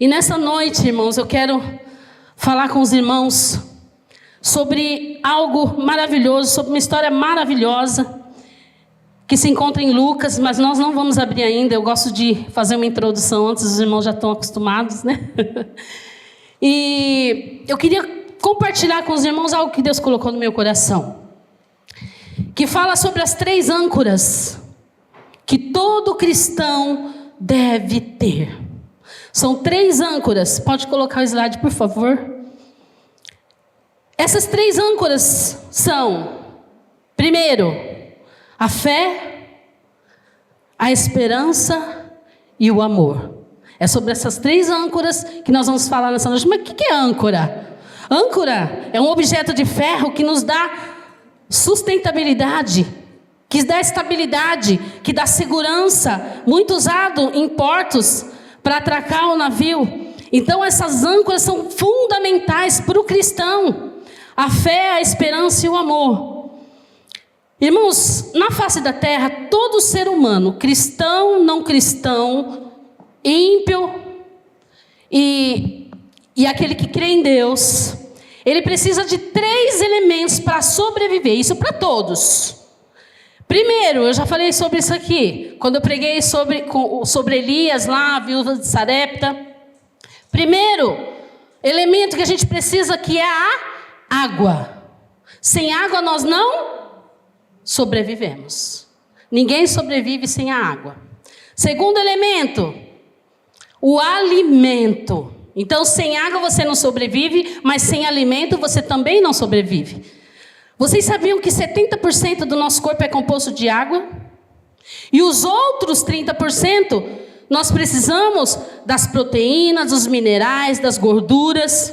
E nessa noite, irmãos, eu quero falar com os irmãos sobre algo maravilhoso, sobre uma história maravilhosa que se encontra em Lucas, mas nós não vamos abrir ainda. Eu gosto de fazer uma introdução antes, os irmãos já estão acostumados, né? E eu queria compartilhar com os irmãos algo que Deus colocou no meu coração, que fala sobre as 3 âncoras que todo cristão deve ter. São 3 âncoras. Pode colocar o slide, por favor. Essas 3 âncoras são, primeiro, a fé, a esperança e o amor. É sobre essas 3 âncoras que nós vamos falar nessa noite. Mas o que é âncora? Âncora é um objeto de ferro que nos dá sustentabilidade, que dá estabilidade, que dá segurança, muito usado em portos para atracar o navio. Então essas âncoras são fundamentais para o cristão: a fé, a esperança e o amor. Irmãos, na face da terra, todo ser humano, cristão, não cristão, ímpio e aquele que crê em Deus, ele precisa de 3 elementos para sobreviver. Isso para todos. Primeiro, eu já falei sobre isso aqui, quando eu preguei sobre Elias lá, a viúva de Sarepta. Primeiro elemento que a gente precisa, que é a água. Sem água nós não sobrevivemos. Ninguém sobrevive sem a água. Segundo elemento, o alimento. Então, sem água você não sobrevive, mas sem alimento você também não sobrevive. Vocês sabiam que 70% do nosso corpo é composto de água? E os outros 30%, nós precisamos das proteínas, dos minerais, das gorduras.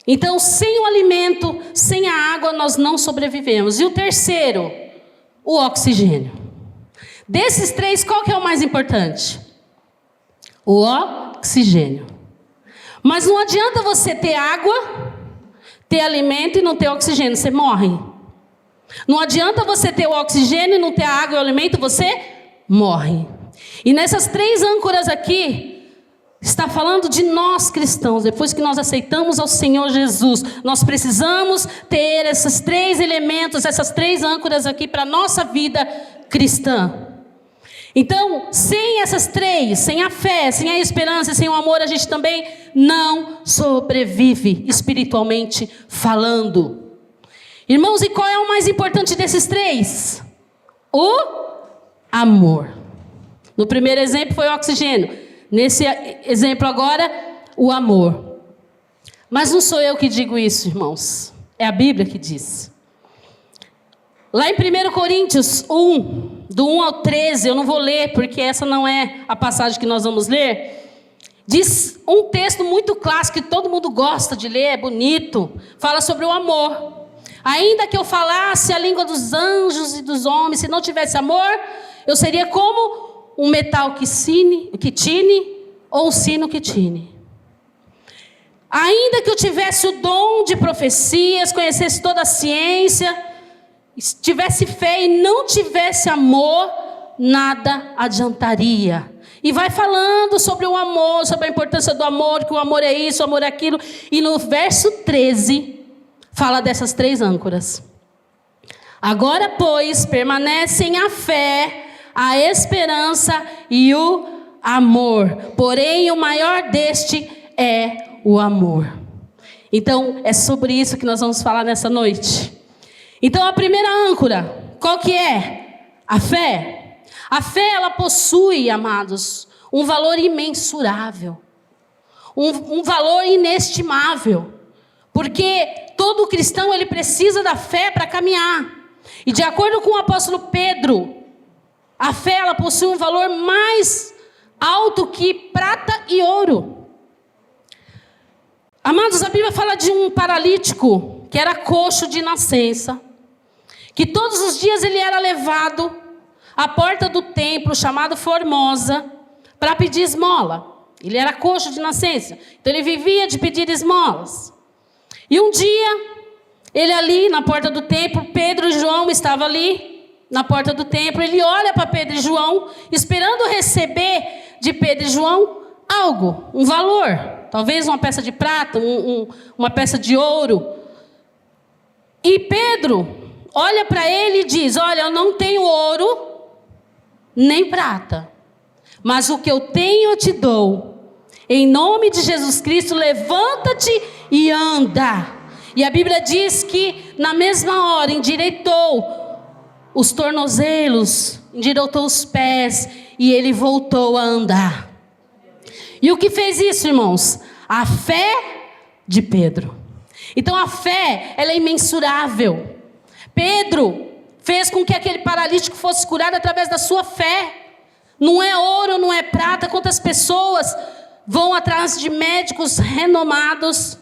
Então, sem o alimento, sem a água, nós não sobrevivemos. E o terceiro, o oxigênio. Desses 3, qual que é o mais importante? O oxigênio. Mas não adianta você ter água, ter alimento e não ter oxigênio, você morre. Não adianta você ter o oxigênio e não ter a água e o alimento, você morre. E nessas 3 âncoras aqui, está falando de nós cristãos. Depois que nós aceitamos ao Senhor Jesus, nós precisamos ter esses 3 elementos, essas 3 âncoras aqui para a nossa vida cristã. Então, sem essas 3, sem a fé, sem a esperança, sem o amor, a gente também não sobrevive espiritualmente falando. Irmãos, e qual é o mais importante desses 3? O amor. No primeiro exemplo foi o oxigênio. Nesse exemplo agora, o amor. Mas não sou eu que digo isso, irmãos. É a Bíblia que diz. Lá em 1 Coríntios 1, do 1 ao 13, eu não vou ler, porque essa não é a passagem que nós vamos ler. Diz um texto muito clássico, que todo mundo gosta de ler, é bonito. Fala sobre o amor. Ainda que eu falasse a língua dos anjos e dos homens, se não tivesse amor, eu seria como um metal que tine ou um sino que tine. Ainda que eu tivesse o dom de profecias, conhecesse toda a ciência, tivesse fé e não tivesse amor, nada adiantaria. E vai falando sobre o amor, sobre a importância do amor, que o amor é isso, o amor é aquilo. E no verso 13, fala dessas 3 âncoras. Agora, pois, permanecem a fé, a esperança e o amor. Porém, o maior deste é o amor. Então, é sobre isso que nós vamos falar nessa noite. Então, a primeira âncora, qual que é? A fé. A fé, ela possui, amados, um valor imensurável. Um valor inestimável. Porque todo cristão, ele precisa da fé para caminhar. E de acordo com o apóstolo Pedro, a fé, ela possui um valor mais alto que prata e ouro. Amados, a Bíblia fala de um paralítico que era coxo de nascença, que todos os dias ele era levado à porta do templo chamado Formosa para pedir esmola. Ele era coxo de nascença, então ele vivia de pedir esmolas. E um dia, ele ali na porta do templo, Pedro e João estavam ali na porta do templo. Ele olha para Pedro e João, esperando receber de Pedro e João algo, um valor. Talvez uma peça de prata, uma peça de ouro. E Pedro olha para ele e diz: olha, eu não tenho ouro nem prata, mas o que eu tenho eu te dou. Em nome de Jesus Cristo, levanta-te e anda. E a Bíblia diz que na mesma hora endireitou os tornozelos, endireitou os pés e ele voltou a andar. E o que fez isso, irmãos? A fé de Pedro. Então a fé, ela é imensurável. Pedro fez com que aquele paralítico fosse curado através da sua fé. Não é ouro, não é prata. Quantas pessoas vão atrás de médicos renomados,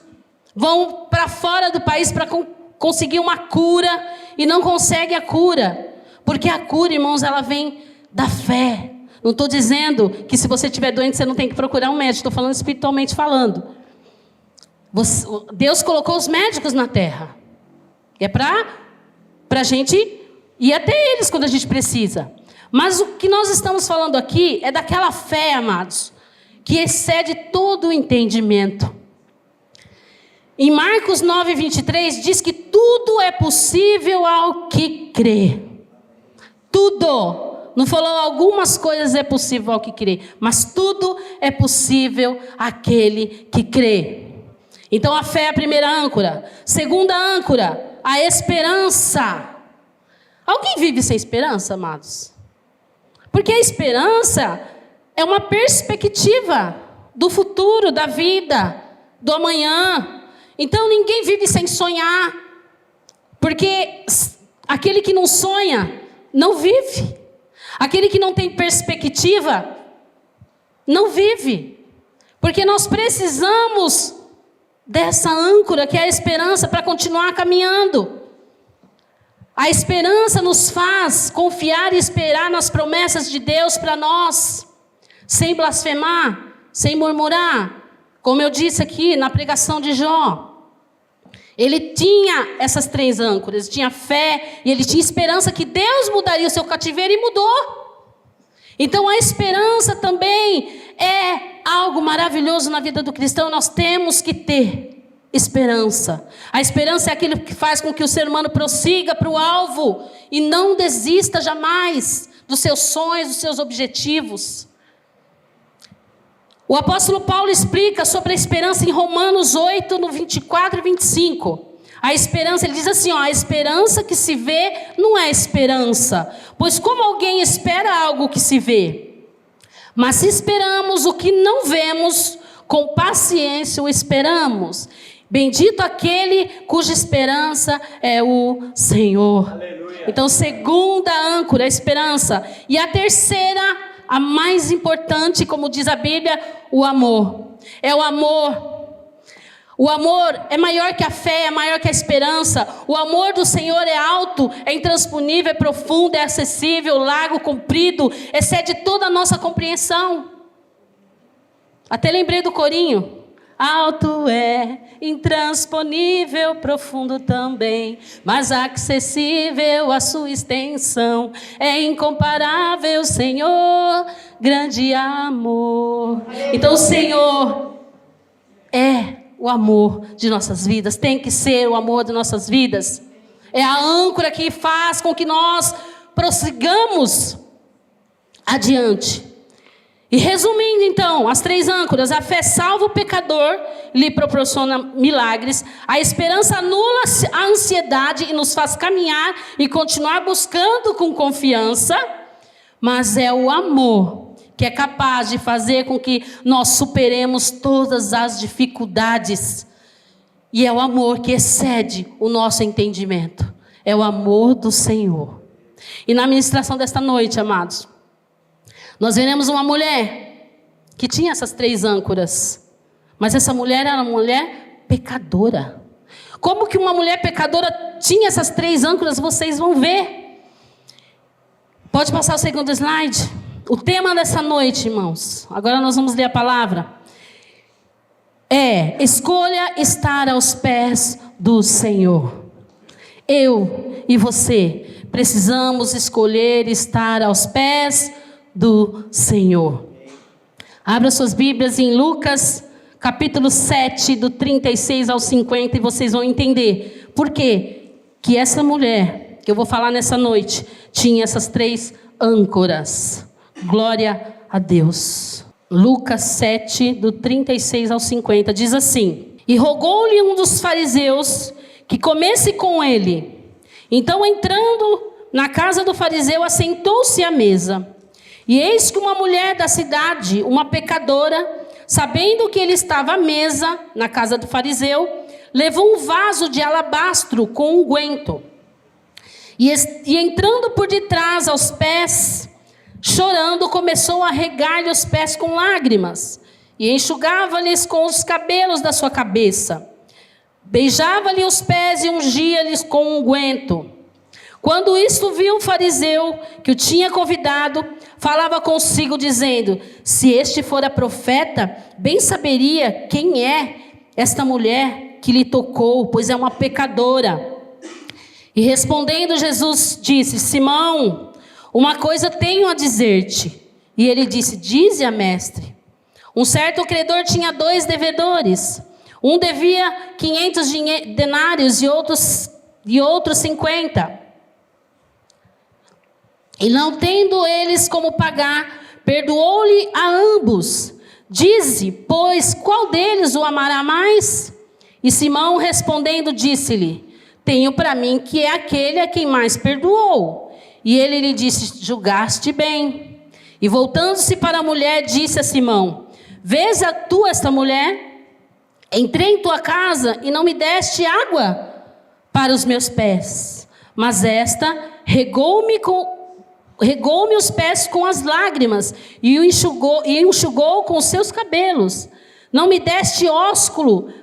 vão para fora do país para conseguir uma cura e não conseguem a cura. Porque a cura, irmãos, ela vem da fé. Não estou dizendo que se você estiver doente você não tem que procurar um médico. Estou falando espiritualmente falando. Deus colocou os médicos na terra. É para a gente ir até eles quando a gente precisa. Mas o que nós estamos falando aqui é daquela fé, amados, que excede todo o entendimento. Em Marcos 9:23 diz que tudo é possível ao que crê. Tudo. Não falou algumas coisas é possível ao que crê, mas tudo é possível àquele que crê. Então a fé é a primeira âncora. Segunda âncora, a esperança. Alguém vive sem esperança, amados? Porque a esperança é uma perspectiva do futuro, da vida, do amanhã. Então ninguém vive sem sonhar. Porque aquele que não sonha, não vive. Aquele que não tem perspectiva, não vive. Porque nós precisamos dessa âncora que é a esperança para continuar caminhando. A esperança nos faz confiar e esperar nas promessas de Deus para nós, sem blasfemar, sem murmurar. Como eu disse aqui na pregação de Jó. Ele tinha essas três âncoras, tinha fé e ele tinha esperança que Deus mudaria o seu cativeiro e mudou. Então a esperança também é algo maravilhoso na vida do cristão. Nós temos que ter esperança. A esperança é aquilo que faz com que o ser humano prossiga para o alvo e não desista jamais dos seus sonhos, dos seus objetivos. O apóstolo Paulo explica sobre a esperança em Romanos 8, no 24 e 25. A esperança, ele diz assim, a esperança que se vê não é esperança. Pois como alguém espera algo que se vê? Mas se esperamos o que não vemos, com paciência o esperamos. Bendito aquele cuja esperança é o Senhor. Aleluia. Então, segunda âncora, a esperança. E a terceira, a mais importante, como diz a Bíblia, o amor. É o amor. O amor é maior que a fé, é maior que a esperança. O amor do Senhor é alto, é intransponível, é profundo, é acessível, largo, comprido, excede toda a nossa compreensão. Até lembrei do corinho. Alto é, intransponível, profundo também, mas acessível a sua extensão. É incomparável, Senhor, grande amor. Então o Senhor é o amor de nossas vidas, tem que ser o amor de nossas vidas. É a âncora que faz com que nós prossigamos adiante. E resumindo então, as três âncoras: a fé salva o pecador, lhe proporciona milagres; a esperança anula a ansiedade e nos faz caminhar e continuar buscando com confiança; mas é o amor que é capaz de fazer com que nós superemos todas as dificuldades. E é o amor que excede o nosso entendimento. É o amor do Senhor. E na ministração desta noite, amados, nós veremos uma mulher que tinha essas três âncoras. Mas essa mulher era uma mulher pecadora. Como que uma mulher pecadora tinha essas três âncoras? Vocês vão ver. Pode passar o segundo slide. O tema dessa noite, irmãos, agora nós vamos ler a palavra, é: escolha estar aos pés do Senhor. Eu e você precisamos escolher estar aos pés do Senhor. Abra suas Bíblias em Lucas, capítulo 7, do 36 ao 50, e vocês vão entender por que essa mulher, que eu vou falar nessa noite, tinha essas 3 âncoras. Glória a Deus. Lucas 7, do 36 ao 50, diz assim: E rogou-lhe um dos fariseus que comesse com ele. Então, entrando na casa do fariseu, assentou-se à mesa. E eis que uma mulher da cidade, uma pecadora, sabendo que ele estava à mesa na casa do fariseu, levou um vaso de alabastro com unguento. E entrando por detrás aos pés, chorando, começou a regar-lhe os pés com lágrimas, e enxugava-lhes com os cabelos da sua cabeça. Beijava-lhe os pés e ungia-lhes com unguento. Quando isto viu o fariseu, que o tinha convidado, falava consigo, dizendo: Se este fora profeta, bem saberia quem é esta mulher que lhe tocou, pois é uma pecadora. E respondendo Jesus disse: Simão, uma coisa tenho a dizer-te. E ele disse: Dize-a, mestre. Um certo credor tinha 2 devedores. Um devia 500 denários e outros 50. E não tendo eles como pagar, perdoou-lhe a ambos. Dize, pois, qual deles o amará mais? E Simão respondendo disse-lhe: Tenho para mim que é aquele a quem mais perdoou. E ele lhe disse: Julgaste bem. E voltando-se para a mulher, disse a Simão: Vês tu esta mulher? Entrei em tua casa e não me deste água para os meus pés, mas esta regou-me os pés com as lágrimas e enxugou com os seus cabelos. Não me deste ósculo,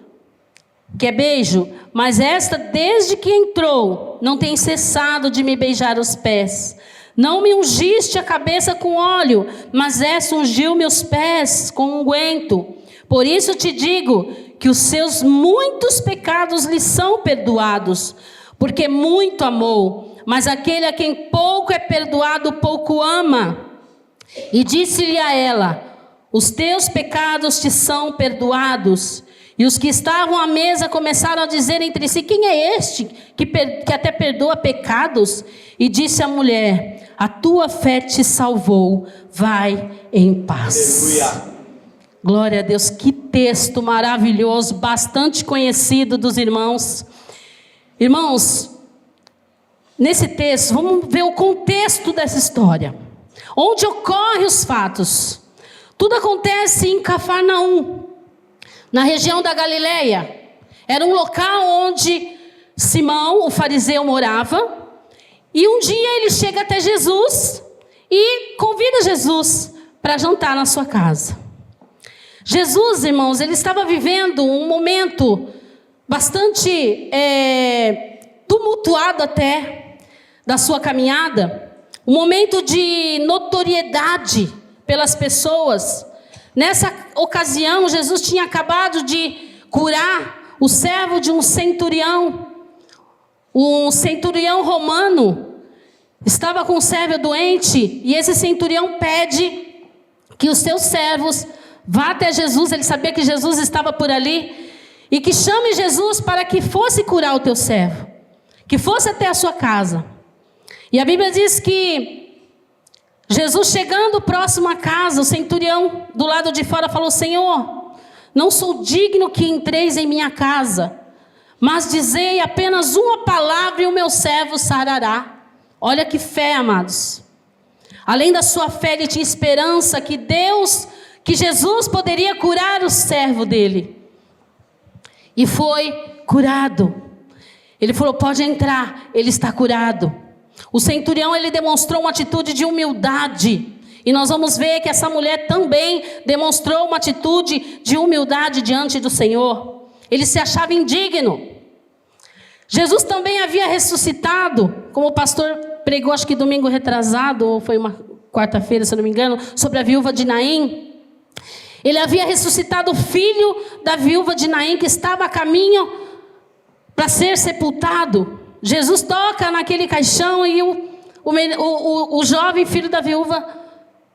que é beijo, mas esta, desde que entrou, não tem cessado de me beijar os pés. Não me ungiste a cabeça com óleo, mas esta ungiu meus pés com unguento. Por isso te digo que os seus muitos pecados lhe são perdoados, porque muito amou. Mas aquele a quem pouco é perdoado, pouco ama. E disse-lhe a ela: Os teus pecados te são perdoados. E os que estavam à mesa começaram a dizer entre si: Quem é este que até perdoa pecados? E disse a mulher: A tua fé te salvou, vai em paz. Aleluia. Glória a Deus, que texto maravilhoso, bastante conhecido dos irmãos. Irmãos, nesse texto, vamos ver o contexto dessa história. Onde ocorrem os fatos? Tudo acontece em Cafarnaum, na região da Galileia. Era um local onde Simão, o fariseu, morava. E um dia ele chega até Jesus e convida Jesus para jantar na sua casa. Jesus, irmãos, ele estava vivendo um momento bastante tumultuado até da sua caminhada. Um momento de notoriedade pelas pessoas. Nessa ocasião, Jesus tinha acabado de curar o servo de um centurião. Um centurião romano estava com um servo doente, e esse centurião pede que os seus servos vá até Jesus. Ele sabia que Jesus estava por ali, e que chame Jesus para que fosse curar o teu servo, que fosse até a sua casa. E a Bíblia diz que Jesus, chegando próximo à casa, o centurião do lado de fora falou: Senhor, não sou digno que entreis em minha casa, mas dizei apenas uma palavra e o meu servo sarará. Olha que fé, amados. Além da sua fé, ele tinha esperança que Jesus poderia curar o servo dele. E foi curado. Ele falou: pode entrar, ele está curado. O centurião, ele demonstrou uma atitude de humildade. E nós vamos ver que essa mulher também demonstrou uma atitude de humildade diante do Senhor. Ele se achava indigno. Jesus também havia ressuscitado, como o pastor pregou, acho que domingo retrasado, ou foi uma quarta-feira, se eu não me engano, sobre a viúva de Naim. Ele havia ressuscitado o filho da viúva de Naim, que estava a caminho para ser sepultado. Jesus toca naquele caixão e o jovem filho da viúva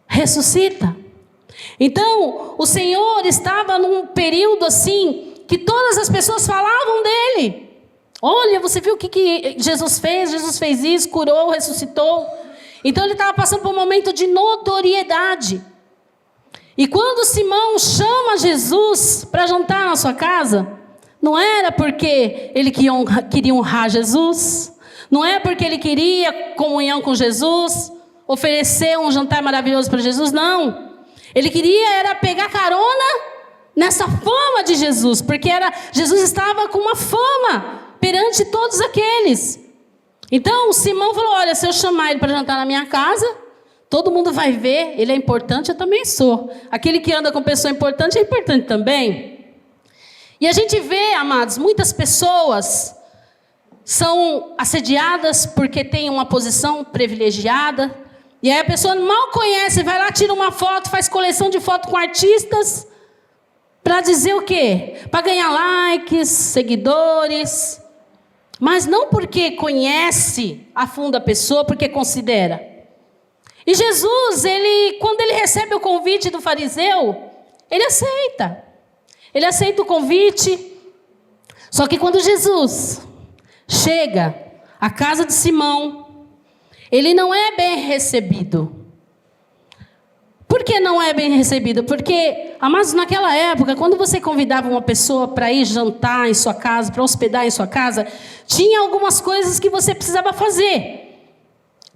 ressuscita. Então, o Senhor estava num período assim, que todas as pessoas falavam dele. Olha, você viu o que Jesus fez? Jesus fez isso, curou, ressuscitou. Então, ele estava passando por um momento de notoriedade. E quando Simão chama Jesus para jantar na sua casa, não era porque ele queria honrar Jesus, não é porque ele queria comunhão com Jesus, oferecer um jantar maravilhoso para Jesus, não. Ele queria era pegar carona nessa fama de Jesus, porque Jesus estava com uma fama perante todos aqueles. Então Simão falou, olha, se eu chamar ele para jantar na minha casa, todo mundo vai ver, ele é importante, eu também sou. Aquele que anda com pessoa importante é importante também. E a gente vê, amados, muitas pessoas são assediadas porque têm uma posição privilegiada. E aí a pessoa mal conhece, vai lá, tira uma foto, faz coleção de foto com artistas. Para dizer o quê? Para ganhar likes, seguidores. Mas não porque conhece a fundo a pessoa, porque considera. E Jesus, quando ele recebe o convite do fariseu, ele aceita. Ele aceita o convite. Só que quando Jesus chega à casa de Simão, ele não é bem recebido. Por que não é bem recebido? Porque, amados, naquela época, quando você convidava uma pessoa para ir jantar em sua casa, para hospedar em sua casa, tinha algumas coisas que você precisava fazer.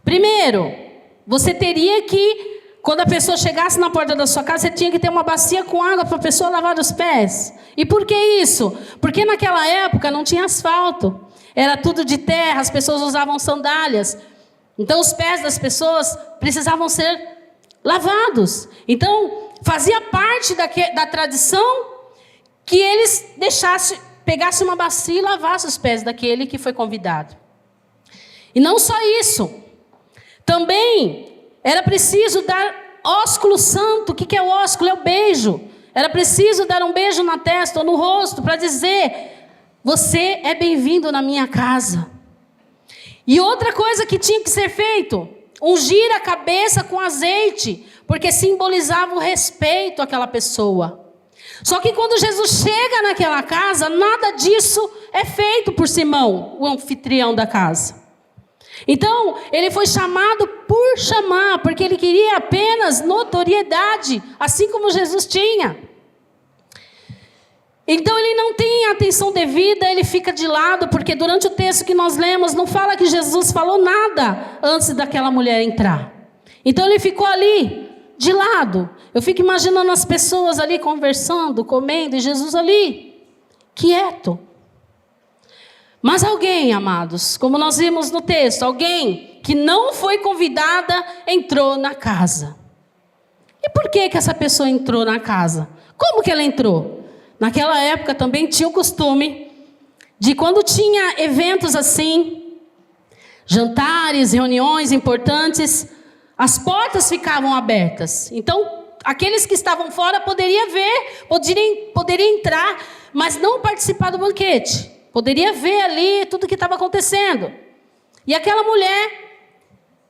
Primeiro, você teria que, quando a pessoa chegasse na porta da sua casa, você tinha que ter uma bacia com água para a pessoa lavar os pés. E por que isso? Porque naquela época não tinha asfalto. Era tudo de terra, as pessoas usavam sandálias. Então os pés das pessoas precisavam ser lavados. Então fazia parte da tradição que eles pegassem uma bacia e lavassem os pés daquele que foi convidado. E não só isso. Também era preciso dar ósculo santo. O que é o ósculo? É o beijo. Era preciso dar um beijo na testa ou no rosto para dizer: você é bem-vindo na minha casa. E outra coisa que tinha que ser feito: ungir a cabeça com azeite, porque simbolizava o respeito àquela pessoa. Só que quando Jesus chega naquela casa, nada disso é feito por Simão, o anfitrião da casa. Então, ele foi chamado por chamar, porque ele queria apenas notoriedade, assim como Jesus tinha. Então, ele não tem a atenção devida, ele fica de lado, porque durante o texto que nós lemos, não fala que Jesus falou nada antes daquela mulher entrar. Então, ele ficou ali, de lado. Eu fico imaginando as pessoas ali conversando, comendo, e Jesus ali, quieto. Mas alguém, amados, como nós vimos no texto, alguém que não foi convidada entrou na casa. E por que essa pessoa entrou na casa? Como que ela entrou? Naquela época também tinha o costume de, quando tinha eventos assim, jantares, reuniões importantes, as portas ficavam abertas. Então, aqueles que estavam fora poderiam ver, poderiam entrar, mas não participar do banquete. Poderia ver ali tudo o que estava acontecendo. E aquela mulher,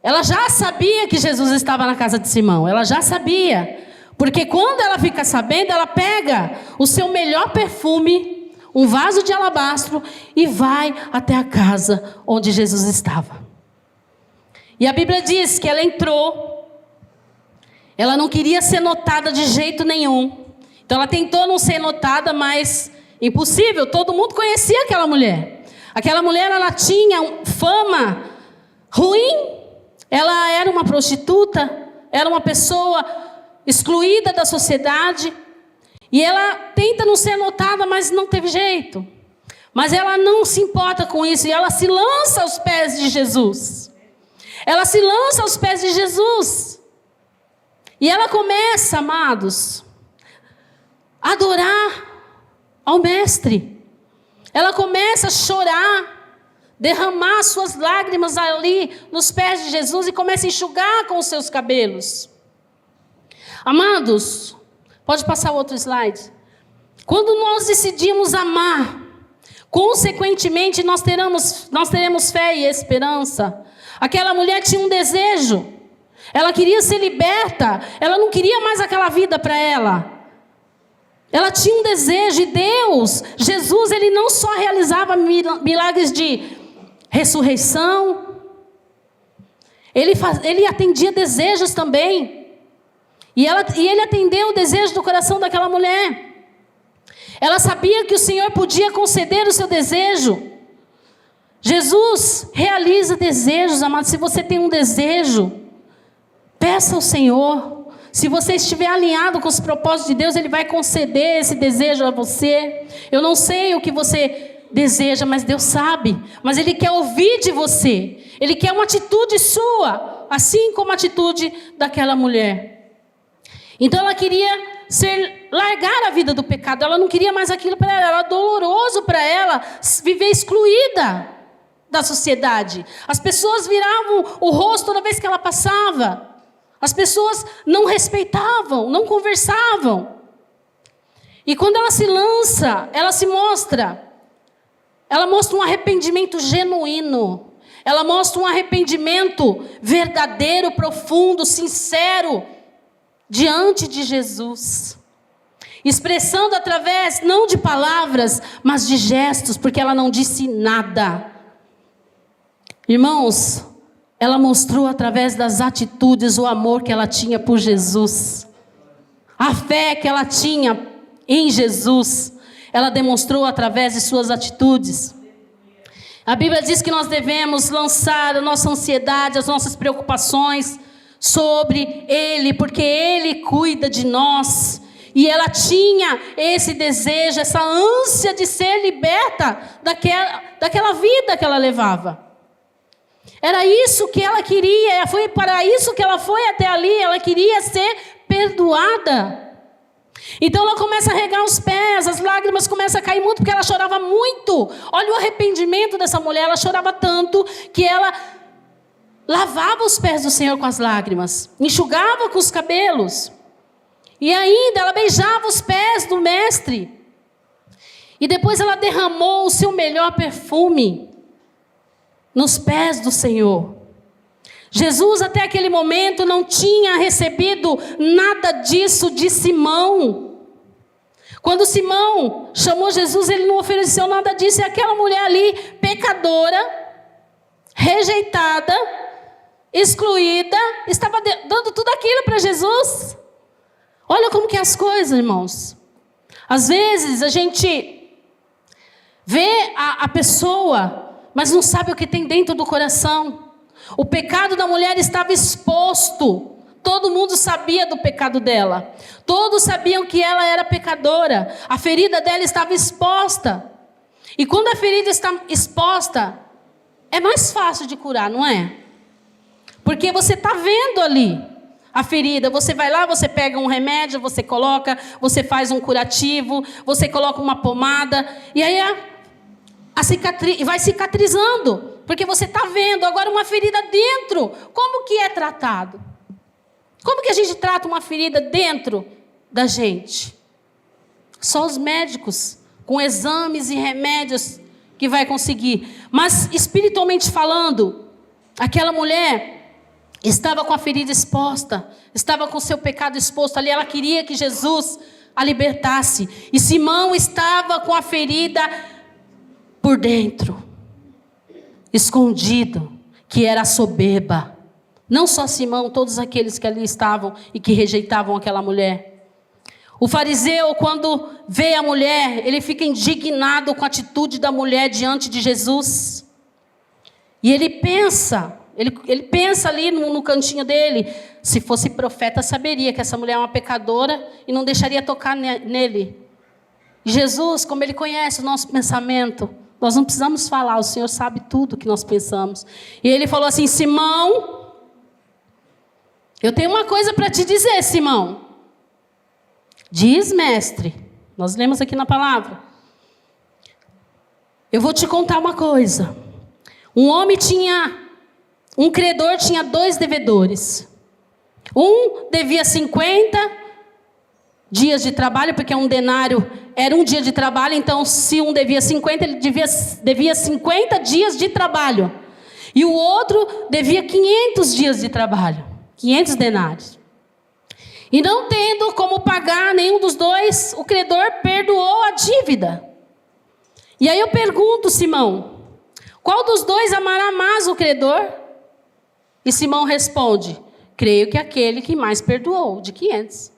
ela já sabia que Jesus estava na casa de Simão. Ela já sabia. Porque quando ela fica sabendo, ela pega o seu melhor perfume, um vaso de alabastro, e vai até a casa onde Jesus estava. E a Bíblia diz que ela entrou. Ela não queria ser notada de jeito nenhum. Então ela tentou não ser notada, mas impossível, todo mundo conhecia aquela mulher. Aquela mulher, ela tinha fama ruim. Ela era uma prostituta, era uma pessoa excluída da sociedade. E ela tenta não ser notada, mas não teve jeito. Mas ela não se importa com isso, e ela se lança aos pés de Jesus. Ela se lança aos pés de Jesus. E ela começa, amados, a adorar ao mestre. Ela começa a chorar, derramar suas lágrimas ali nos pés de Jesus e começa a enxugar com os seus cabelos. Amados, pode passar o outro slide. Quando nós decidimos amar, consequentemente nós teremos fé e esperança. Aquela mulher tinha um desejo. Ela queria ser liberta. Ela não queria mais aquela vida para ela. Ela tinha um desejo. E Deus, Jesus, Ele não só realizava milagres de ressurreição. Ele atendia desejos também. E Ele atendeu o desejo do coração daquela mulher. Ela sabia que o Senhor podia conceder o seu desejo. Jesus realiza desejos, amados. Se você tem um desejo, peça ao Senhor. Se você estiver alinhado com os propósitos de Deus, Ele vai conceder esse desejo a você. Eu não sei o que você deseja, mas Deus sabe. Mas Ele quer ouvir de você. Ele quer uma atitude sua, assim como a atitude daquela mulher. Então ela queria largar a vida do pecado. Ela não queria mais aquilo para ela. Era doloroso para ela viver excluída da sociedade. As pessoas viravam o rosto toda vez que ela passava. As pessoas não respeitavam, não conversavam. E quando ela se lança, ela se mostra. Ela mostra um arrependimento genuíno. Ela mostra um arrependimento verdadeiro, profundo, sincero, diante de Jesus. Expressando através, não de palavras, mas de gestos, porque ela não disse nada. Irmãos, ela mostrou através das atitudes o amor que ela tinha por Jesus. A fé que ela tinha em Jesus, ela demonstrou através de suas atitudes. A Bíblia diz que nós devemos lançar a nossa ansiedade, as nossas preocupações sobre Ele, porque Ele cuida de nós. E ela tinha esse desejo, essa ânsia de ser liberta daquela vida que ela levava. Era isso que ela queria, foi para isso que ela foi até ali, ela queria ser perdoada. Então ela começa a regar os pés, as lágrimas começam a cair muito, porque ela chorava muito. Olha o arrependimento dessa mulher, ela chorava tanto que ela lavava os pés do Senhor com as lágrimas, enxugava com os cabelos. E ainda ela beijava os pés do mestre. E depois ela derramou o seu melhor perfume nos pés do Senhor. Jesus até aquele momento não tinha recebido nada disso de Simão. Quando Simão chamou Jesus, ele não ofereceu nada disso. E aquela mulher ali, pecadora, rejeitada, excluída, estava dando tudo aquilo para Jesus. Olha como que é as coisas, irmãos. Às vezes a gente vê a pessoa, mas não sabe o que tem dentro do coração. O pecado da mulher estava exposto. Todo mundo sabia do pecado dela. Todos sabiam que ela era pecadora. A ferida dela estava exposta. E quando a ferida está exposta, é mais fácil de curar, não é? Porque você está vendo ali a ferida. Você vai lá, você pega um remédio, você coloca, você faz um curativo, você coloca uma pomada. E aí vai cicatrizando. Porque você está vendo agora uma ferida dentro. Como que é tratado? Como que a gente trata uma ferida dentro da gente? Só os médicos, com exames e remédios, que vai conseguir. Mas espiritualmente falando, aquela mulher estava com a ferida exposta, estava com o seu pecado exposto ali. Ela queria que Jesus a libertasse. E Simão estava com a ferida por dentro, escondido, que era a soberba. Não só Simão, todos aqueles que ali estavam e que rejeitavam aquela mulher. O fariseu, quando vê a mulher, ele fica indignado com a atitude da mulher diante de Jesus. E ele pensa ali no cantinho dele, se fosse profeta saberia que essa mulher é uma pecadora e não deixaria tocar nele. E Jesus, como ele conhece o nosso pensamento, nós não precisamos falar, o Senhor sabe tudo que nós pensamos. E ele falou assim: Simão, eu tenho uma coisa para te dizer, Simão. Diz, mestre. Nós lemos aqui na palavra. Eu vou te contar uma coisa. Um credor tinha 2 devedores. Um devia 50 dias de trabalho, porque um denário era um dia de trabalho. Então, se um devia 50, ele devia 50 dias de trabalho. E o outro devia 500 dias de trabalho. 500 denários. E não tendo como pagar nenhum dos dois, o credor perdoou a dívida. E aí eu pergunto, Simão, qual dos dois amará mais o credor? E Simão responde, creio que aquele que mais perdoou, de 500.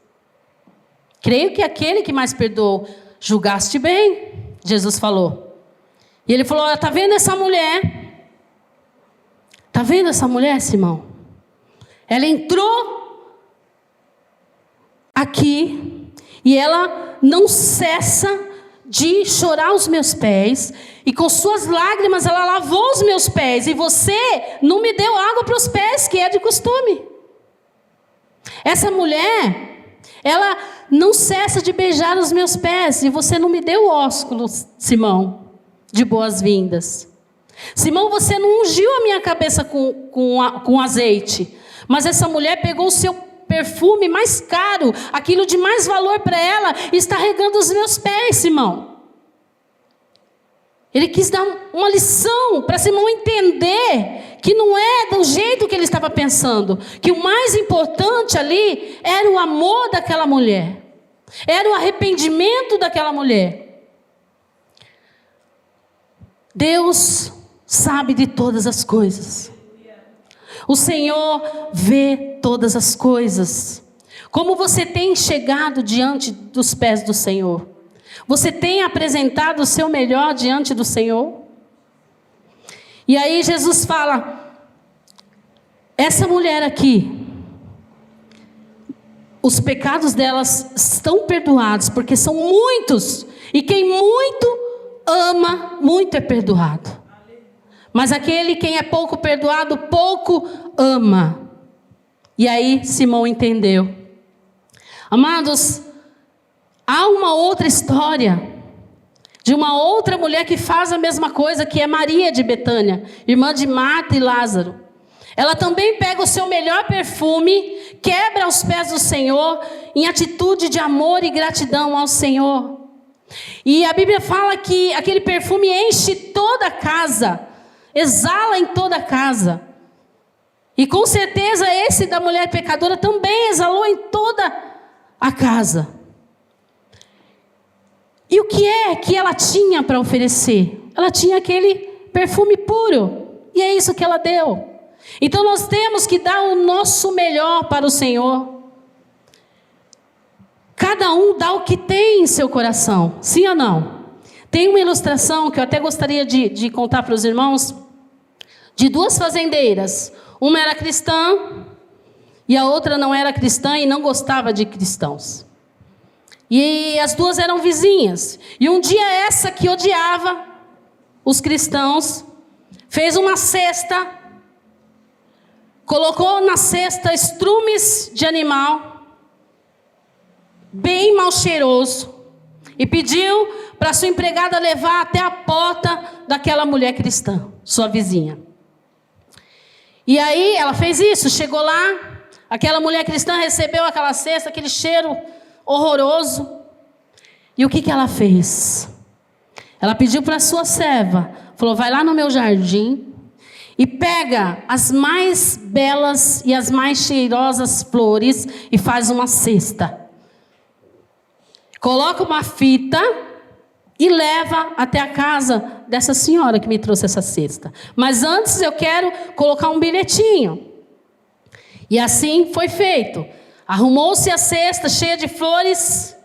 Creio que aquele que mais perdoou. Julgaste bem, Jesus falou. E ele falou, está vendo essa mulher? Está vendo essa mulher, Simão? Ela entrou aqui e ela não cessa de chorar os meus pés, e com suas lágrimas ela lavou os meus pés, e você não me deu água para os pés, que é de costume. Essa mulher, ela não cessa de beijar os meus pés, e você não me deu ósculo, Simão, de boas-vindas. Simão, você não ungiu a minha cabeça com azeite, mas essa mulher pegou o seu perfume mais caro, aquilo de mais valor para ela, e está regando os meus pés, Simão. Ele quis dar uma lição para Simão entender que não é do jeito que ele estava pensando, que o mais importante ali era o amor daquela mulher, era o arrependimento daquela mulher. Deus sabe de todas as coisas. O Senhor vê todas as coisas. Como você tem chegado diante dos pés do Senhor? Você tem apresentado o seu melhor diante do Senhor? E aí Jesus fala, essa mulher aqui, os pecados delas estão perdoados, porque são muitos, e quem muito ama, muito é perdoado. Mas quem é pouco perdoado, pouco ama. E aí Simão entendeu. Amados, há uma outra história de uma outra mulher que faz a mesma coisa, que é Maria de Betânia, irmã de Marta e Lázaro. Ela também pega o seu melhor perfume, quebra aos pés do Senhor, em atitude de amor e gratidão ao Senhor. E a Bíblia fala que aquele perfume enche toda a casa, exala em toda a casa. E com certeza esse da mulher pecadora também exalou em toda a casa. E o que é que ela tinha para oferecer? Ela tinha aquele perfume puro. E é isso que ela deu. Então nós temos que dar o nosso melhor para o Senhor. Cada um dá o que tem em seu coração. Sim ou não? Tem uma ilustração que eu até gostaria de contar para os irmãos, de duas fazendeiras. Uma era cristã e a outra não era cristã e não gostava de cristãos. E as duas eram vizinhas. E um dia essa que odiava os cristãos fez uma cesta, colocou na cesta estrumes de animal, bem mal cheiroso, e pediu para sua empregada levar até a porta daquela mulher cristã, sua vizinha. E aí ela fez isso, chegou lá, aquela mulher cristã recebeu aquela cesta, aquele cheiro horroroso. E o que ela fez? Ela pediu para a sua serva, falou, vai lá no meu jardim e pega as mais belas e as mais cheirosas flores e faz uma cesta. Coloca uma fita e leva até a casa dessa senhora que me trouxe essa cesta. Mas antes eu quero colocar um bilhetinho. E assim foi feito. Arrumou-se a cesta cheia de flores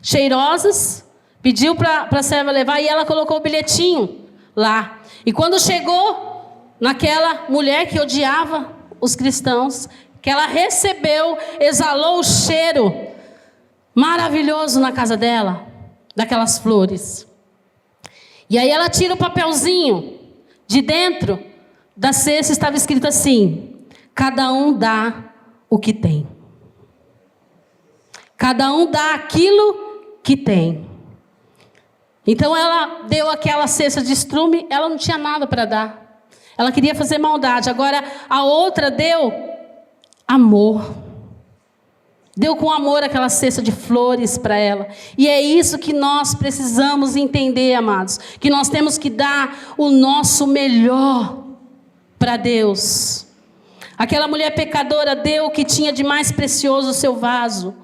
cheirosas, pediu para a serva levar e ela colocou o bilhetinho lá. E quando chegou naquela mulher que odiava os cristãos, que ela recebeu, exalou o cheiro maravilhoso na casa dela, daquelas flores. E aí ela tira o papelzinho, de dentro da cesta estava escrito assim, cada um dá o que tem. Cada um dá aquilo que tem. Então ela deu aquela cesta de estrume, ela não tinha nada para dar. Ela queria fazer maldade. Agora a outra deu amor. Deu com amor aquela cesta de flores para ela. E é isso que nós precisamos entender, amados. Que nós temos que dar o nosso melhor para Deus. Aquela mulher pecadora deu o que tinha de mais precioso o seu vaso.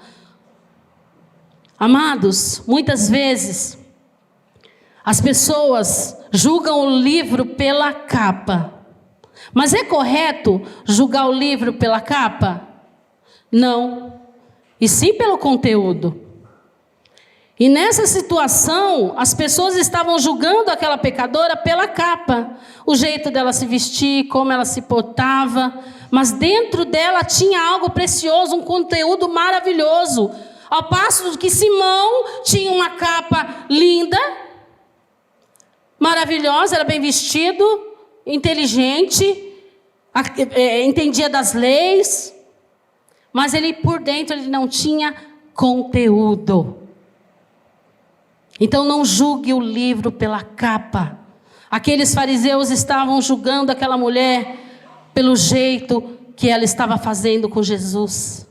Amados, muitas vezes as pessoas julgam o livro pela capa. Mas é correto julgar o livro pela capa? Não. E sim pelo conteúdo. E nessa situação, as pessoas estavam julgando aquela pecadora pela capa. O jeito dela se vestir, como ela se portava. Mas dentro dela tinha algo precioso, um conteúdo maravilhoso. Ao passo que Simão tinha uma capa linda, maravilhosa, era bem vestido, inteligente, entendia das leis. Mas ele por dentro ele não tinha conteúdo. Então não julgue o livro pela capa. Aqueles fariseus estavam julgando aquela mulher pelo jeito que ela estava fazendo com Jesus.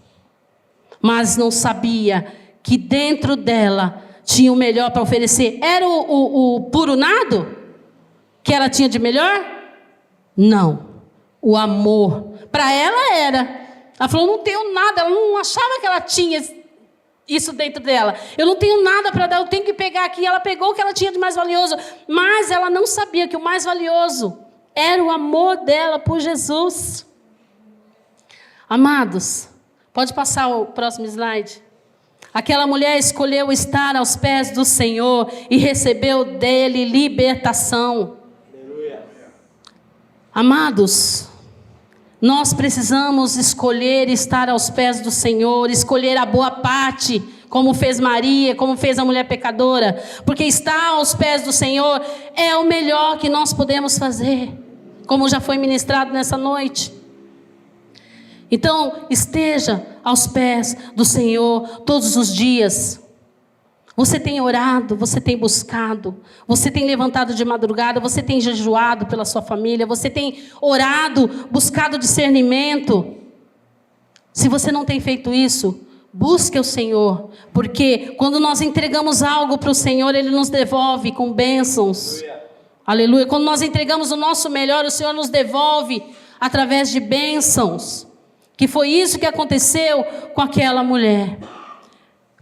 Mas não sabia que dentro dela tinha o melhor para oferecer. Era o puro nado que ela tinha de melhor? Não. O amor. Para ela era. Ela falou, não tenho nada. Ela não achava que ela tinha isso dentro dela. Eu não tenho nada para dar, eu tenho que pegar aqui. Ela pegou o que ela tinha de mais valioso. Mas ela não sabia que o mais valioso era o amor dela por Jesus. Amados, pode passar o próximo slide. Aquela mulher escolheu estar aos pés do Senhor e recebeu dele libertação. Aleluia. Amados, nós precisamos escolher estar aos pés do Senhor, escolher a boa parte, como fez Maria, como fez a mulher pecadora, porque estar aos pés do Senhor é o melhor que nós podemos fazer, como já foi ministrado nessa noite. Então, esteja aos pés do Senhor todos os dias. Você tem orado, você tem buscado, você tem levantado de madrugada, você tem jejuado pela sua família, você tem orado, buscado discernimento. Se você não tem feito isso, busque o Senhor, porque quando nós entregamos algo para o Senhor, Ele nos devolve com bênçãos. Aleluia. Quando nós entregamos o nosso melhor, o Senhor nos devolve através de bênçãos. Que foi isso que aconteceu com aquela mulher.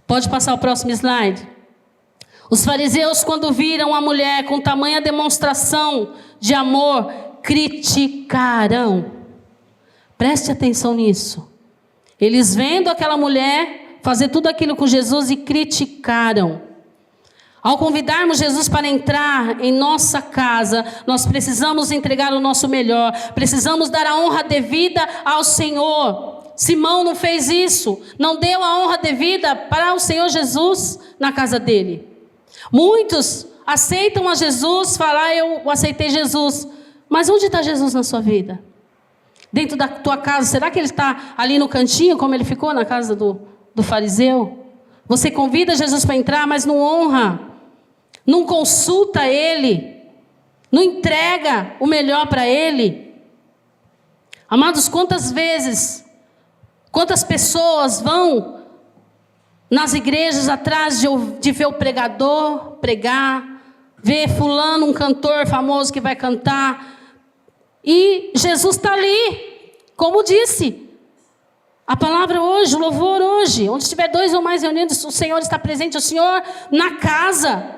Pode passar o próximo slide. Os fariseus, quando viram a mulher com tamanha demonstração de amor, criticaram. Preste atenção nisso. Eles vendo aquela mulher fazer tudo aquilo com Jesus e criticaram. Ao convidarmos Jesus para entrar em nossa casa, nós precisamos entregar o nosso melhor. Precisamos dar a honra devida ao Senhor. Simão não fez isso, não deu a honra devida para o Senhor Jesus na casa dele. Muitos aceitam a Jesus, falam, eu aceitei Jesus. Mas onde está Jesus na sua vida? Dentro da tua casa, será que ele está ali no cantinho, como ele ficou na casa do fariseu? Você convida Jesus para entrar, mas não honra, não consulta ele, não entrega o melhor para ele. Amados, quantas vezes... Quantas pessoas vão nas igrejas atrás de ver o pregador pregar, ver fulano, um cantor famoso que vai cantar, e Jesus está ali, como disse a palavra hoje, o louvor hoje, onde estiver 2 ou mais reunidos, o Senhor está presente, o Senhor na casa,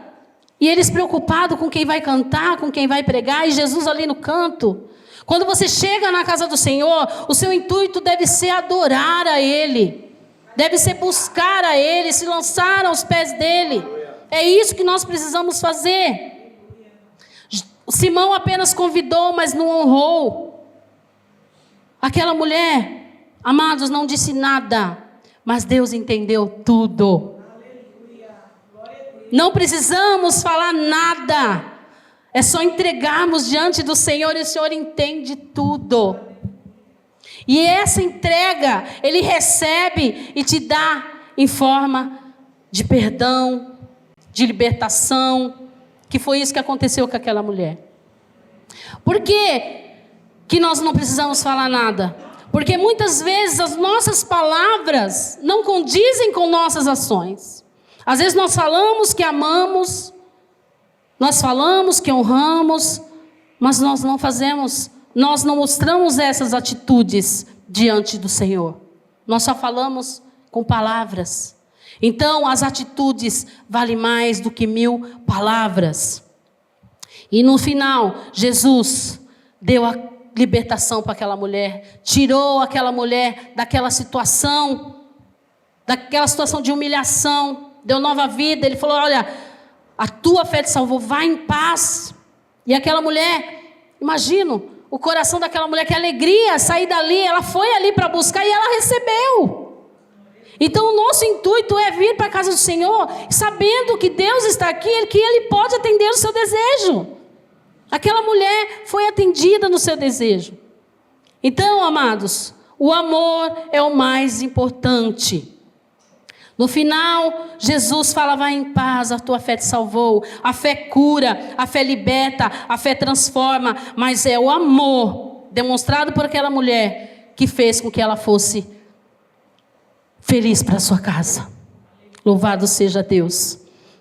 e eles preocupados com quem vai cantar, com quem vai pregar, e Jesus ali no canto. Quando você chega na casa do Senhor, o seu intuito deve ser adorar a Ele. Deve ser buscar a Ele, se lançar aos pés dEle. É isso que nós precisamos fazer. Simão apenas convidou, mas não honrou. Aquela mulher, amados, não disse nada, mas Deus entendeu tudo. Não precisamos falar nada. É só entregarmos diante do Senhor e o Senhor entende tudo. E essa entrega, Ele recebe e te dá em forma de perdão, de libertação, que foi isso que aconteceu com aquela mulher. Por que nós não precisamos falar nada? Porque muitas vezes as nossas palavras não condizem com nossas ações. Às vezes nós falamos que amamos, nós falamos que honramos, mas nós não fazemos nós não mostramos essas atitudes diante do Senhor. Nós só falamos com palavras. Então, as atitudes valem mais do que 1000 palavras. E no final, Jesus deu a libertação para aquela mulher, tirou aquela mulher daquela situação de humilhação, deu nova vida. Ele falou: olha, a tua fé te salvou, vai em paz. E aquela mulher, imagino o coração daquela mulher, que alegria sair dali, ela foi ali para buscar e ela recebeu. Então o nosso intuito é vir para a casa do Senhor, sabendo que Deus está aqui, que Ele pode atender o seu desejo. Aquela mulher foi atendida no seu desejo. Então, amados, o amor é o mais importante. No final, Jesus fala: vai em paz, a tua fé te salvou. A fé cura, a fé liberta, a fé transforma. Mas é o amor demonstrado por aquela mulher que fez com que ela fosse feliz para a sua casa. Louvado seja Deus.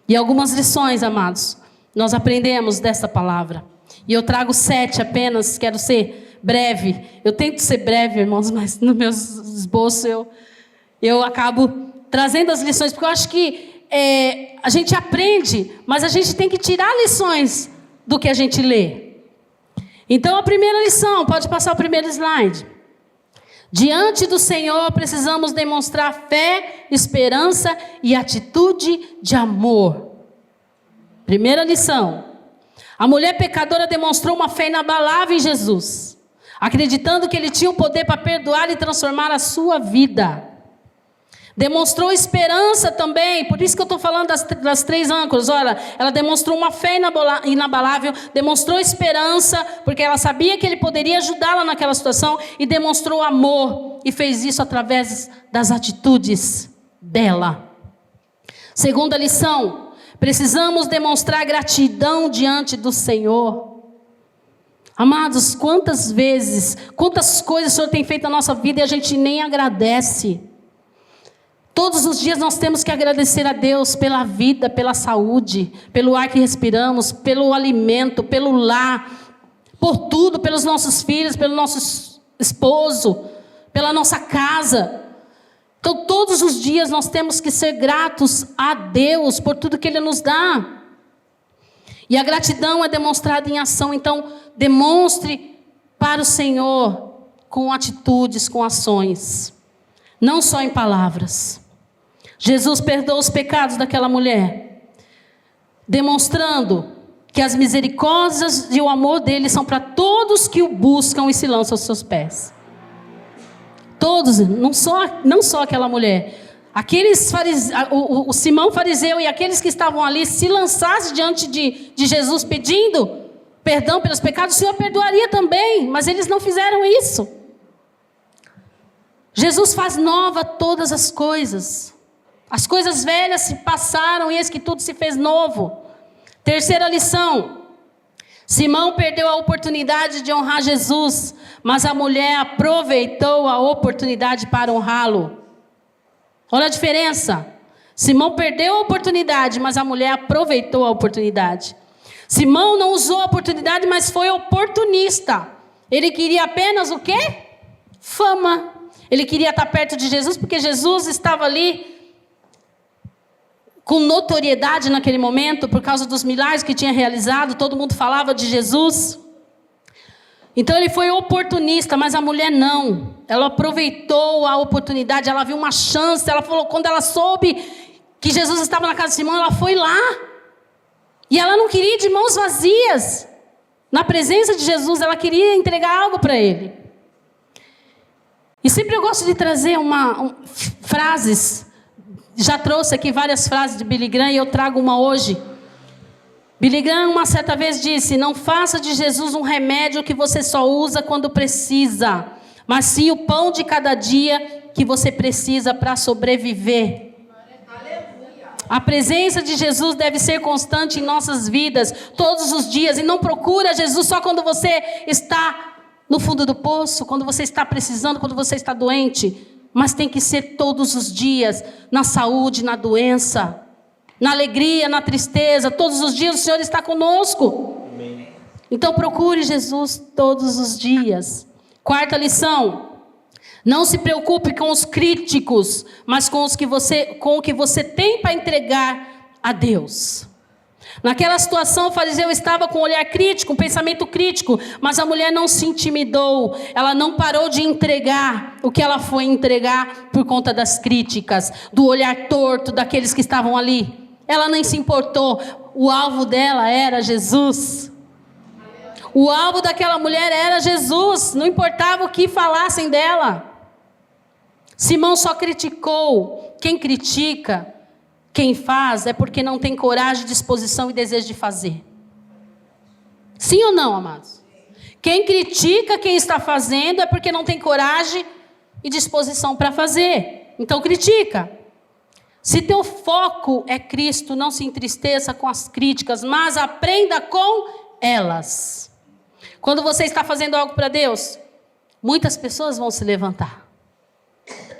E algumas lições, amados, nós aprendemos dessa palavra. E eu trago 7 apenas, quero ser breve. Eu tento ser breve, irmãos, mas no meu esboço eu acabo trazendo as lições, porque eu acho que a gente aprende, mas a gente tem que tirar lições do que a gente lê. Então, a primeira lição, pode passar o primeiro slide. Diante do Senhor, precisamos demonstrar fé, esperança e atitude de amor. Primeira lição. A mulher pecadora demonstrou uma fé inabalável em Jesus, acreditando que Ele tinha o poder para perdoar e transformar a sua vida. Demonstrou esperança também, por isso que eu estou falando das 3 âncoras. Olha, ela demonstrou uma fé inabalável, demonstrou esperança, porque ela sabia que Ele poderia ajudá-la naquela situação, e demonstrou amor, e fez isso através das atitudes dela. Segunda lição, precisamos demonstrar gratidão diante do Senhor. Amados, quantas vezes, quantas coisas o Senhor tem feito na nossa vida e a gente nem agradece. Todos os dias nós temos que agradecer a Deus pela vida, pela saúde, pelo ar que respiramos, pelo alimento, pelo lar, por tudo, pelos nossos filhos, pelo nosso esposo, pela nossa casa. Então todos os dias nós temos que ser gratos a Deus por tudo que Ele nos dá. E a gratidão é demonstrada em ação. Então demonstre para o Senhor com atitudes, com ações, não só em palavras. Jesus perdoou os pecados daquela mulher, demonstrando que as misericórdias e o amor dele são para todos que o buscam e se lançam aos seus pés. Todos, não só aquela mulher. Aqueles o Simão fariseu e aqueles que estavam ali, se lançassem diante de Jesus pedindo perdão pelos pecados, o Senhor perdoaria também, mas eles não fizeram isso. Jesus faz nova todas as coisas. As coisas velhas se passaram e eis que tudo se fez novo. Terceira lição. Simão perdeu a oportunidade de honrar Jesus, mas a mulher aproveitou a oportunidade para honrá-lo. Olha a diferença. Simão perdeu a oportunidade, mas a mulher aproveitou a oportunidade. Simão não usou a oportunidade, mas foi oportunista. Ele queria apenas o quê? Fama. Ele queria estar perto de Jesus, porque Jesus estava ali com notoriedade naquele momento, por causa dos milagres que tinha realizado, todo mundo falava de Jesus. Então ele foi oportunista, mas a mulher não. Ela aproveitou a oportunidade, ela viu uma chance, ela falou, quando ela soube que Jesus estava na casa de Simão, ela foi lá. E ela não queria ir de mãos vazias. Na presença de Jesus, ela queria entregar algo para ele. E sempre eu gosto de trazer frases. Já trouxe aqui várias frases de Billy Graham e eu trago uma hoje. Billy Graham uma certa vez disse: não faça de Jesus um remédio que você só usa quando precisa, mas sim o pão de cada dia que você precisa para sobreviver. A presença de Jesus deve ser constante em nossas vidas, todos os dias. E não procura Jesus só quando você está no fundo do poço, quando você está precisando, quando você está doente. Mas tem que ser todos os dias, na saúde, na doença, na alegria, na tristeza. Todos os dias o Senhor está conosco. Amém. Então procure Jesus todos os dias. Quarta lição: não se preocupe com os críticos, mas com o que você tem para entregar a Deus. Naquela situação, o fariseu estava com um olhar crítico, um pensamento crítico, mas a mulher não se intimidou, ela não parou de entregar o que ela foi entregar por conta das críticas, do olhar torto daqueles que estavam ali. Ela nem se importou, o alvo dela era Jesus. O alvo daquela mulher era Jesus, não importava o que falassem dela. Simão só criticou. Quem critica, quem faz, é porque não tem coragem, disposição e desejo de fazer. Sim ou não, amados? Quem critica quem está fazendo é porque não tem coragem e disposição para fazer. Então critica. Se teu foco é Cristo, não se entristeça com as críticas, mas aprenda com elas. Quando você está fazendo algo para Deus, muitas pessoas vão se levantar.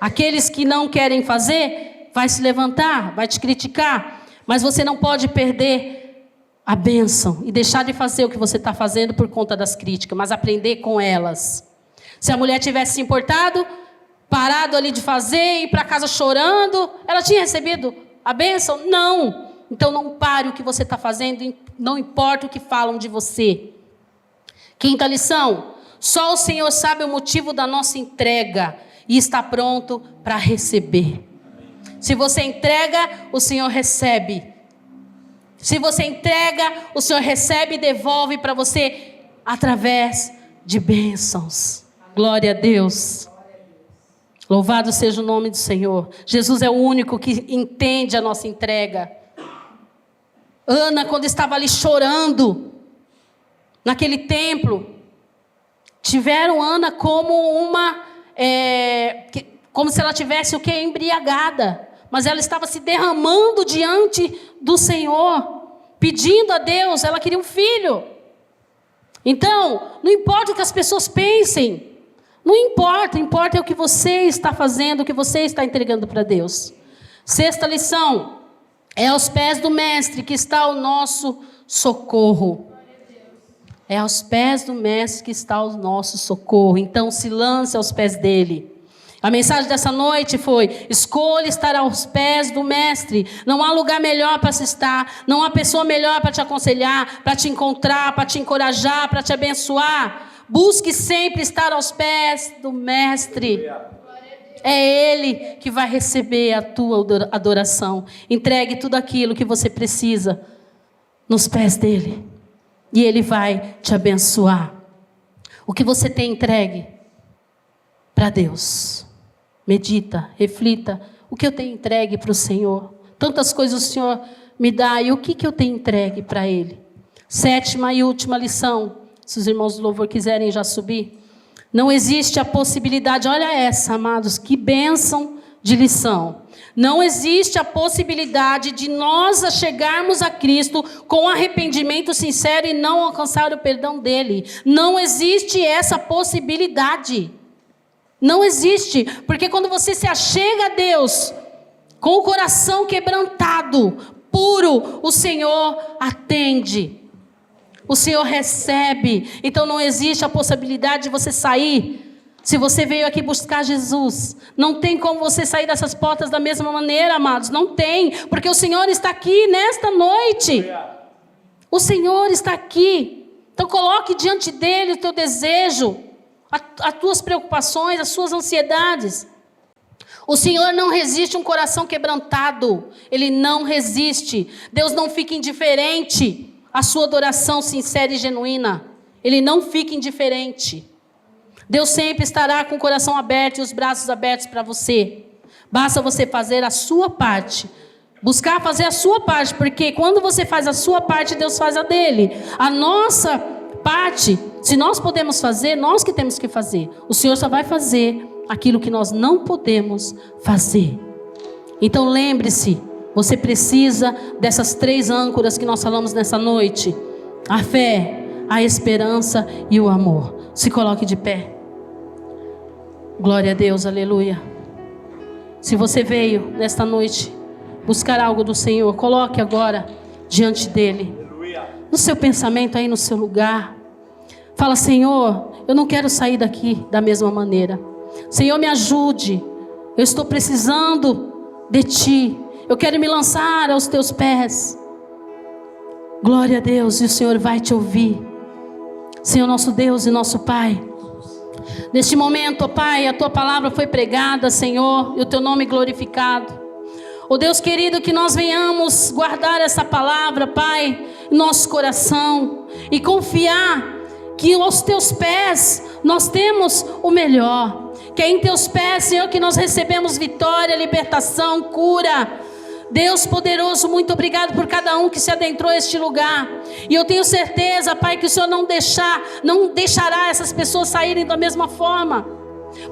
Aqueles que não querem fazer, vai se levantar, vai te criticar. Mas você não pode perder a bênção e deixar de fazer o que você está fazendo por conta das críticas, mas aprender com elas. Se a mulher tivesse se importado, parado ali de fazer, ir para casa chorando, ela tinha recebido a bênção? Não. Então não pare o que você está fazendo, não importa o que falam de você. Quinta lição: só o Senhor sabe o motivo da nossa entrega e está pronto para receber. Se você entrega, o Senhor recebe. Se você entrega, o Senhor recebe e devolve para você através de bênçãos. Glória a Deus. Louvado seja o nome do Senhor. Jesus é o único que entende a nossa entrega. Ana, quando estava ali chorando, naquele templo, tiveram Ana como como se ela tivesse o que? Embriagada. Mas ela estava se derramando diante do Senhor, pedindo a Deus, ela queria um filho. Então, não importa o que as pessoas pensem, não importa, importa é o que você está fazendo, o que você está entregando para Deus. Sexta lição: é aos pés do Mestre que está o nosso socorro. É aos pés do Mestre que está o nosso socorro. Então se lance aos pés dele. A mensagem dessa noite foi: escolha estar aos pés do Mestre. Não há lugar melhor para se estar, não há pessoa melhor para te aconselhar, para te encontrar, para te encorajar, para te abençoar. Busque sempre estar aos pés do Mestre. É Ele que vai receber a tua adoração. Entregue tudo aquilo que você precisa nos pés dele, e Ele vai te abençoar. O que você tem entregue para Deus? Medita, reflita. O que eu tenho entregue para o Senhor? Tantas coisas o Senhor me dá, e o que eu tenho entregue para Ele? Sétima e última lição, se os irmãos do louvor quiserem já subir. Não existe a possibilidade, olha essa, amados, que bênção de lição. Não existe a possibilidade de nós chegarmos a Cristo com arrependimento sincero e não alcançar o perdão dele. Não existe essa possibilidade. Não existe, porque quando você se achega a Deus com o coração quebrantado, puro, o Senhor atende. O Senhor recebe. Então não existe a possibilidade de você sair. Se você veio aqui buscar Jesus, não tem como você sair dessas portas da mesma maneira, amados. Não tem, porque o Senhor está aqui nesta noite. O Senhor está aqui. Então coloque diante dele o teu desejo, as tuas preocupações, as suas ansiedades. O Senhor não resiste um coração quebrantado. Ele não resiste. Deus não fica indiferente à sua adoração sincera e genuína. Ele não fica indiferente. Deus sempre estará com o coração aberto e os braços abertos para você. Basta você fazer a sua parte. Buscar fazer a sua parte, porque quando você faz a sua parte, Deus faz a dele. A nossa parte, se nós podemos fazer, nós que temos que fazer. O Senhor só vai fazer aquilo que nós não podemos fazer. Então lembre-se, você precisa dessas 3 âncoras que nós falamos nessa noite: a fé, a esperança e o amor. Se coloque de pé. Glória a Deus, aleluia. Se você veio nesta noite buscar algo do Senhor, coloque agora diante dele. No seu pensamento, aí no seu lugar. Fala: Senhor, eu não quero sair daqui da mesma maneira. Senhor, me ajude. Eu estou precisando de Ti. Eu quero me lançar aos Teus pés. Glória a Deus, e o Senhor vai te ouvir. Senhor nosso Deus e nosso Pai, neste momento, ó Pai, a Tua palavra foi pregada, Senhor, e o Teu nome glorificado. Ó Deus querido, que nós venhamos guardar essa palavra, Pai, em nosso coração, e confiar que aos Teus pés nós temos o melhor, que é em Teus pés, Senhor, que nós recebemos vitória, libertação, cura. Deus poderoso, muito obrigado por cada um que se adentrou a este lugar. E eu tenho certeza, Pai, que o Senhor não deixará essas pessoas saírem da mesma forma.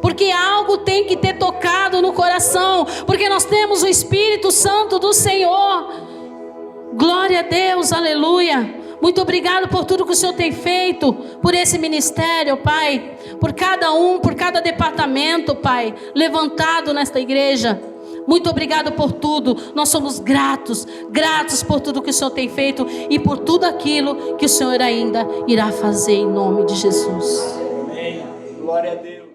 Porque algo tem que ter tocado no coração. Porque nós temos o Espírito Santo do Senhor. Glória a Deus, aleluia. Muito obrigado por tudo que o Senhor tem feito, por esse ministério, Pai. Por cada um, por cada departamento, Pai, levantado nesta igreja. Muito obrigado por tudo. Nós somos gratos por tudo que o Senhor tem feito e por tudo aquilo que o Senhor ainda irá fazer, em nome de Jesus. Amém. Glória a Deus.